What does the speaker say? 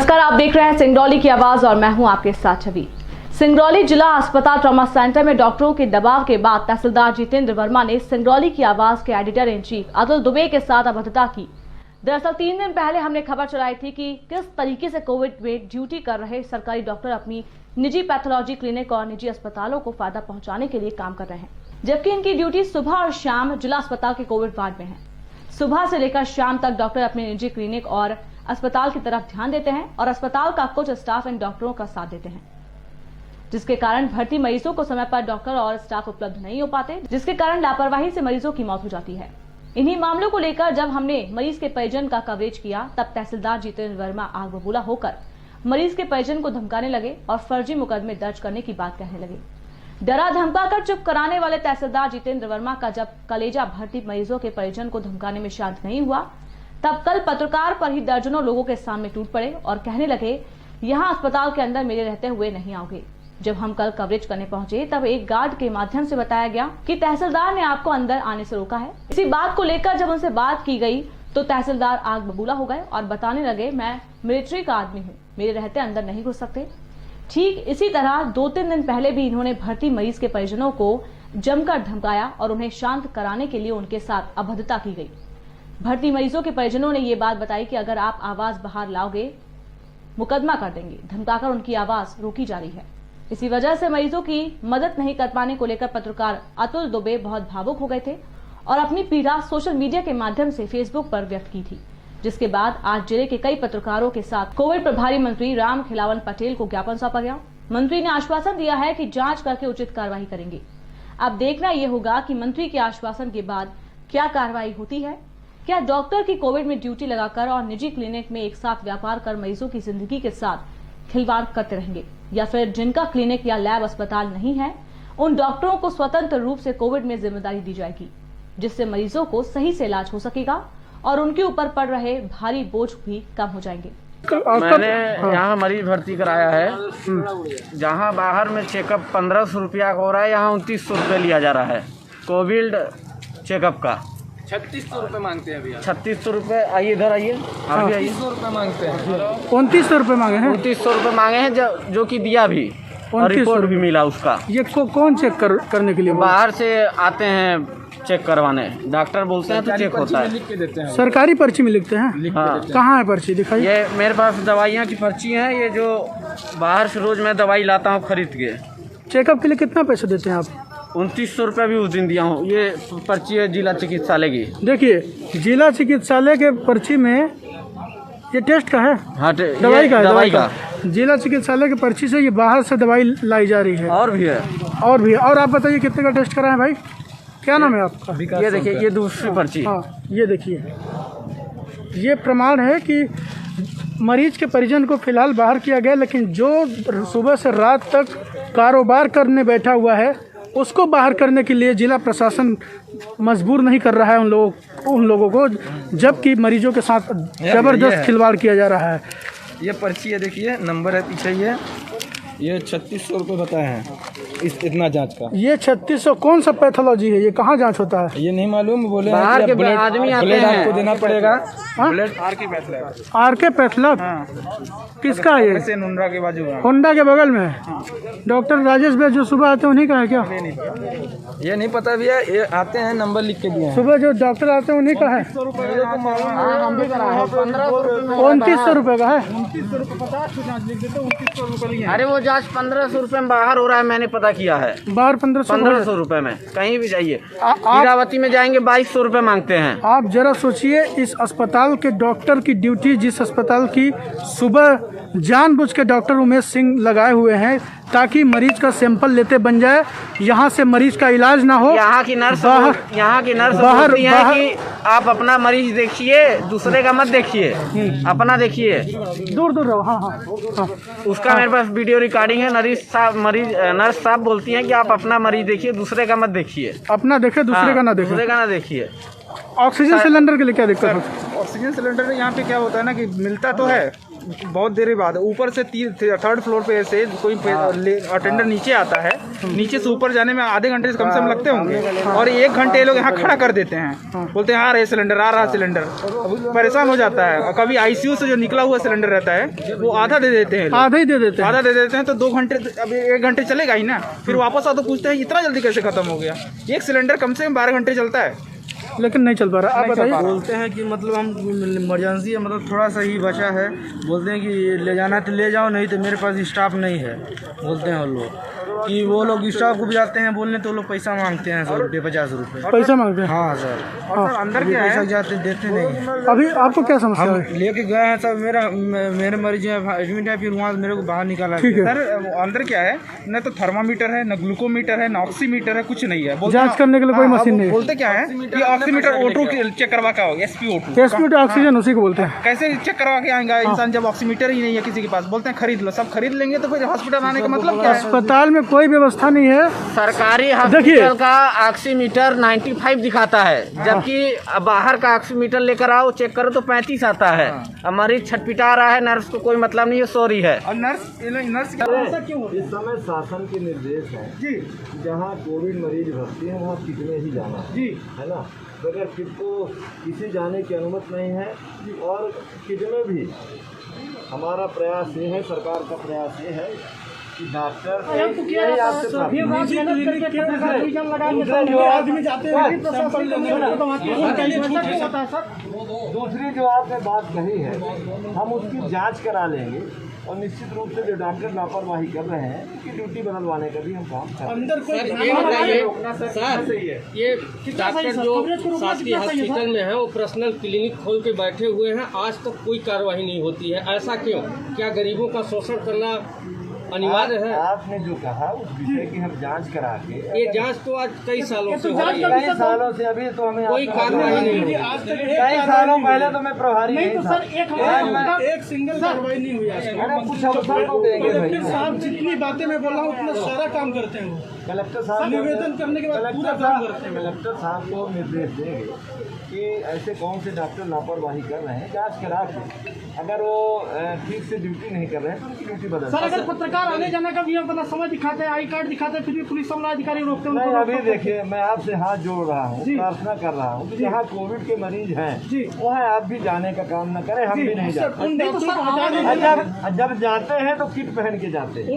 नमस्कार, आप देख रहे हैं सिंगरौली की आवाज और मैं हूं आपके साथ छवि। सिंगरौली जिला अस्पताल ट्रॉमा सेंटर में डॉक्टरों के दबाव के बाद तहसीलदार जितेंद्र वर्मा ने सिंगरौली की आवाज के editor in chief Atul Dubey के साथ अभद्रता की। दरअसल 3 दिन पहले हमने खबर चलाई थी कि किस तरीके से कोविड में ड्यूटी कर रहे सरकारी डॉक्टर अपनी निजी पैथोलॉजी क्लिनिक और निजी अस्पतालों को फायदा पहुंचाने के लिए काम कर रहे हैं, जबकि इनकी ड्यूटी सुबह और शाम जिला अस्पताल के कोविड वार्ड में है। सुबह से लेकर शाम तक डॉक्टर अपने निजी क्लिनिक और अस्पताल की तरफ ध्यान देते हैं और अस्पताल का कुछ स्टाफ इन डॉक्टरों का साथ देते हैं, जिसके कारण भर्ती मरीजों को समय पर डॉक्टर और स्टाफ उपलब्ध नहीं हो पाते, जिसके कारण लापरवाही से मरीजों की मौत हो जाती है। इन्हीं मामलों को लेकर जब हमने मरीज के परिजन का कवरेज किया, तब तहसीलदार जितेंद्र वर्मा आग बबूला होकर मरीज के परिजन को धमकाने लगे और फर्जी मुकदमे दर्ज करने की बात कहने लगे। डरा धमकाकर चुप कराने वाले तहसीलदार जितेंद्र वर्मा का जब कलेजा भर्ती मरीजों के परिजन को धमकाने में शांत नहीं हुआ, तब कल पत्रकार पर ही दर्जनों लोगों के सामने टूट पड़े और कहने लगे, यहाँ अस्पताल के अंदर मेरे रहते हुए नहीं आओगे। जब हम कल कवरेज करने पहुंचे, तब एक गार्ड के माध्यम से बताया गया कि तहसीलदार ने आपको अंदर आने से रोका है। इसी बात को लेकर जब उनसे बात की गई तो तहसीलदार आग बबूला हो गए और बताने लगे, मैं मिलिट्री का आदमी हूँ, मेरे रहते अंदर नहीं घुस सकते। ठीक इसी तरह 2-3 दिन पहले भी इन्होंने भर्ती मरीज के परिजनों को जमकर धमकाया और उन्हें शांत कराने के लिए उनके साथ अभद्रता की गई। भर्ती मरीजों के परिजनों ने ये बात बताई कि अगर आप आवाज बाहर लाओगे, मुकदमा कर देंगे। धमकाकर उनकी आवाज रोकी जा रही है। इसी वजह से मरीजों की मदद नहीं कर पाने को लेकर पत्रकार अतुल दुबे बहुत भावुक हो गए थे और अपनी पीड़ा सोशल मीडिया के माध्यम से फेसबुक पर व्यक्त की थी, जिसके बाद आज जिले के कई पत्रकारों के साथ कोविड प्रभारी मंत्री रामखेलावन पटेल को ज्ञापन सौंपा गया। मंत्री ने आश्वासन दिया है कि जांच करके उचित कार्रवाई करेंगे। अब देखना यह होगा कि मंत्री के आश्वासन के बाद क्या कार्रवाई होती है। क्या डॉक्टर की कोविड में ड्यूटी लगाकर और निजी क्लिनिक में एक साथ व्यापार कर मरीजों की जिंदगी के साथ खिलवाड़ करते रहेंगे, या फिर जिनका क्लिनिक या लैब अस्पताल नहीं है, उन डॉक्टरों को स्वतंत्र रूप से कोविड में जिम्मेदारी दी जाएगी, जिससे मरीजों को सही से इलाज हो सकेगा और उनके ऊपर पड़ रहे भारी बोझ भी कम हो जाएंगे। मैंने यहाँ मरीज भर्ती कराया है, जहाँ बाहर में चेकअप 1500 रुपया हो रहा है, यहाँ 2900 रुपये लिया जा रहा है कोविड चेकअप का। 3600 रुपये मांगते हैं अभी। 3600 रुपये। आइए इधर आइए, आप भी आइए। 3600 रुपये मांगते हैं। 2900 रुपये मांगे हैं। 2900 रुपये मांगे हैं, जो कि दिया भी और रिपोर्ट भी मिला उसका। ये कौन चेक करने के लिए? बाहर से आते हैं चेक करवाने, डॉक्टर बोलते हैं तो चेक होता है। लिख के देते हैं। सरकारी पर्ची में लिखते हैं? हाँ। कहाँ है पर्ची, दिखाइए। ये मेरे पास दवाइयाँ की पर्ची है, ये जो बाहर से रोज मैं दवाई लाता हूँ खरीद के। चेकअप के लिए कितना पैसा देते हैं आप? 2900 रुपये भी उस दिन दिया हूँ। ये पर्ची है जिला चिकित्सालय की। देखिए, जिला चिकित्सालय के पर्ची में ये टेस्ट का है। हाँ, दवाई का जिला चिकित्सालय की पर्ची से ये बाहर से दवाई लाई जा रही है। और भी है। और आप बताइए कितने का टेस्ट कराएं भाई? क्या नाम है आपका? ये देखिए, ये दूसरी पर्ची। हाँ, ये देखिए, ये प्रमाण है कि मरीज के परिजन को फिलहाल बाहर किया गया, लेकिन जो सुबह से रात तक कारोबार करने बैठा हुआ है, उसको बाहर करने के लिए जिला प्रशासन मजबूर नहीं कर रहा है उन लोगों को, जबकि मरीजों के साथ जबरदस्त खिलवाड़ किया जा रहा है। ये पर्ची है, देखिए नंबर है पीछे। ये 3600 रुपये बताए हैं इतना जांच का। ये 3600 कौन सा पैथोलॉजी है? ये कहाँ जांच होता है? ये नहीं मालूम। बोले बाहर के आदमी आते हैं, आपको देना पड़ेगा। ब्लड आर के पैथलैब। किसका है ये? नुंडा के बाजू में, होंडा के बगल में। डॉक्टर राजेश भाई जो सुबह आते हैं उन्हीं का है क्या? ये नहीं पता भैया, ये आते हैं नंबर लिख के दिए हैं। सुबह जो डॉक्टर आते हैं उन्हीं का है। 2900 रुपये का है। अरे वो जांच 1500 रुपये में बाहर हो रहा है, मैंने पता किया है। बाहर 1500 रुपये में कहीं भी जाइए। हीरावती में जाएंगे 2200 रुपये मांगते हैं। आप जरा सोचिए, इस अस्पताल के डॉक्टर की ड्यूटी, जिस अस्पताल की सुबह जानबूझ के डॉक्टर उमेश सिंह लगाए हुए हैं ताकि मरीज का सैंपल लेते बन जाए, यहाँ से मरीज का इलाज ना हो। यहाँ की नर्स बोलती हैं कि आप अपना मरीज देखिए, दूसरे का मत देखिए, अपना देखिए, दूर रहो। हाँ। उसका मेरे पास वीडियो रिकॉर्डिंग है। नर्स साहब बोलती हैं कि आप अपना मरीज देखिए, दूसरे का मत देखिए। अपना देखे, दूसरे का ना देखे। दूसरे का ना देखिए। ऑक्सीजन सिलेंडर के लिए क्या दिक्कत है? ऑक्सीजन सिलेंडर यहाँ पे क्या होता है ना कि मिलता तो है बहुत देर बाद, ऊपर से थर्ड फ्लोर पे से कोई अटेंडर नीचे आता है, नीचे से ऊपर जाने में आधे घंटे से कम से कम लगते होंगे, और 1 घंटे ये लोग यहाँ खड़ा कर देते हैं, बोलते हैं आ रहे सिलेंडर, आ रहा सिलेंडर। परेशान हो जाता है। और कभी आईसीयू से जो निकला हुआ सिलेंडर रहता है वो आधा दे देते हैं, आधा ही दे देते हैं। आधा दे देते हैं तो 2 घंटे, अब 1 घंटे चलेगा ही ना, फिर वापस आओ तो पूछते हैं इतना जल्दी कैसे खत्म हो गया। एक सिलेंडर कम से कम 12 घंटे चलता है, लेकिन नहीं चल पा रहा। आप बताइए। बोलते हैं कि मतलब हम इमरजेंसी है, मतलब थोड़ा सा ही बचा है, बोलते हैं कि ले जाना है तो ले जाओ, नहीं तो मेरे पास स्टाफ नहीं है, बोलते हैं वो लोग कि वो लोग स्टाफ को भी जाते हैं बोलने तो वो लोग पैसा मांगते हैं 100 रुपये 50 रुपये पैसा मांगते हैं। हाँ सर, और सर अंदर क्या पैसा है, जाते देते नहीं। अभी आपको क्या समस्या हम है? लेके गए हैं सब, मेरे मरीज एडमिट है, फिर वहाँ से मेरे को बाहर निकाला। ठीक है। सर अंदर क्या है, न तो थर्मामीटर है, न ग्लूकोमीटर है, न ऑक्सीमीटर है, कुछ नहीं है। बोलते जांच हैं- करने के लिए कोई हाँ, मशीन वो नहीं है। बोलते क्या है कि ऑक्सीमीटर O2 चेक करवा के आओगे, SpO2 एसपी तो ऑक्सीजन उसी को बोलते हैं। कैसे चेक करवा के आएगा इंसान जब ऑक्सीमीटर ही नहीं है किसी के पास। बोलते हैं खरीद लो, सब खरीद लेंगे तो फिर हॉस्पिटल आने का मतलब क्या है। अस्पताल में कोई व्यवस्था नहीं है। सरकारी देखिए। हॉस्पिटल का ऑक्सीमीटर 95 दिखाता है, जबकि बाहर का ऑक्सीमीटर लेकर आओ चेक करो तो 35 आता है। अब मरीज छटपिटा रहा है, नर्स को कोई मतलब नहीं है, सॉरी है। और नर्स इस समय शासन के निर्देश है जी, जहाँ कोविड मरीज भर्ती है वहाँ किट में ही जाना जी, है ना। बगैर किट को किसी जाने की अनुमति नहीं है। और किट में भी हमारा प्रयास ये है, सरकार का प्रयास ये है कि डॉक्टर यही आपसे दूसरी जो आपने बात कही है, हम उसकी जांच करा लेंगे और निश्चित रूप से जो डॉक्टर लापरवाही कर रहे हैं उनकी ड्यूटी बदलवाने का भी हम काम कर रहे हैं। ये बताइए, ये डॉक्टर जो शासकीय हॉस्पिटल में है वो पर्सनल क्लिनिक खोल के बैठे हुए हैं, आज तक कोई कार्रवाई नहीं होती है, ऐसा क्यों? क्या गरीबों का शोषण करना अनिवार्य है? आपने जो कहा उस विषय की हम जांच करा के, ये जांच तो आज कई सालों से हो रही है, कई सालों से, अभी तो हमें कोई कार्रवाई नहीं हुई। कई सालों पहले तो मैं प्रभारी नहीं था। एक सिंगल कार्रवाई नहीं हुई आज तक। मैंने कुछ अवसर को देंगे भाई। कलेक्टर साहब जितनी बातें मैं बोल रहा हूँ उतना सारा काम करते हैं वो। कलेक्टर साहब निवेदन करने के बाद पूरा काम करते हैं। कलेक्टर साहब को निर्देश देंगे कि ऐसे कौन से डॉक्टर लापरवाही कर रहे हैं, जांच करा के अगर वो ठीक से ड्यूटी नहीं कर रहे हैं तो उनकी ड्यूटी बदल। सर अगर पत्रकार आने जाने का भी अपना समय दिखाते हैं, आई कार्ड दिखाते हैं, फिर भी पुलिस अधिकारी रोकते हैं नहीं, उनको। अभी देखिए मैं आपसे हाथ जोड़ रहा हूँ, प्रार्थना कर रहा हूँ कि जहाँ कोविड के मरीज हैं वहाँ आप भी जाने का काम न करें, हम भी नहीं जाते। नहीं तो सर जब जाते हैं तो किट पहन के जाते हैं।